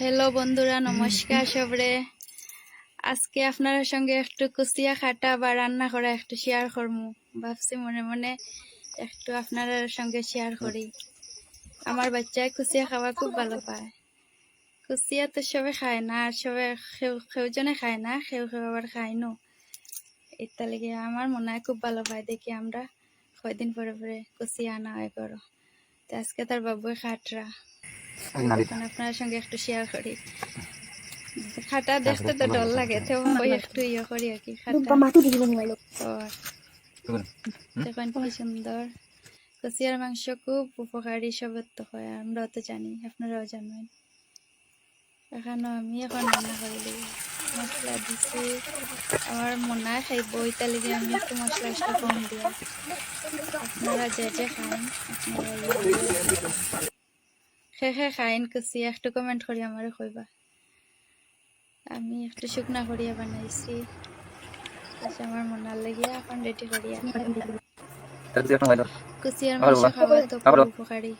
Hello বন্ধুরা, নমস্কার সবরে। আজকে আপনার সঙ্গে একটু কুচিয়া খাটা বা রান্না করা একটু শেয়ার করবো ভাবছি, মনে মনে একটু আপনার সঙ্গে শেয়ার করি। আমার বাচ্চায় কুচিয়া খাওয়া খুব ভালো পায়। কুচিয়া তো সবে খায় না, আর সবে কেউজনে খায় না, কেউ আবার খায় নো। এটা লেগে আমার মনে হয় খুব ভালো পায়, দেখি আমরা কয়দিন পরে পরে কুচিয়া আনা হয় করো। তো আজকে তার বাবু খাটরা, এখন আপনার সঙ্গে একটু শেয়ার করি। খাটা দেখতে তো ডর লাগে, তো ওই একটু ইয়ে করি আর কি। খাটা দেখেন কি সুন্দর। কচিয়ার মাংস খুব উপকারী, সবের তো হয়, আমরাও তো জানি, আপনারাও জানেন। এখানে আমি এখন রান্না করে দিই, মশলা দিছি। আমার মনে হয় খাইব, ওইটা লেগে আমি একটু মশলা কম দিয়া। আপনারা যে যে খাইন, আপনারা খে খাইন কুচিয়া একটু কমেন্ট করি আমার কইবা। আমি একটু শুকনা করিয়া বানাইছি, আমার মনার লাগিয়া এখন রেডি করিয়া। কুচিয়ার মাংস খাওয়া তো খুব উপকারী।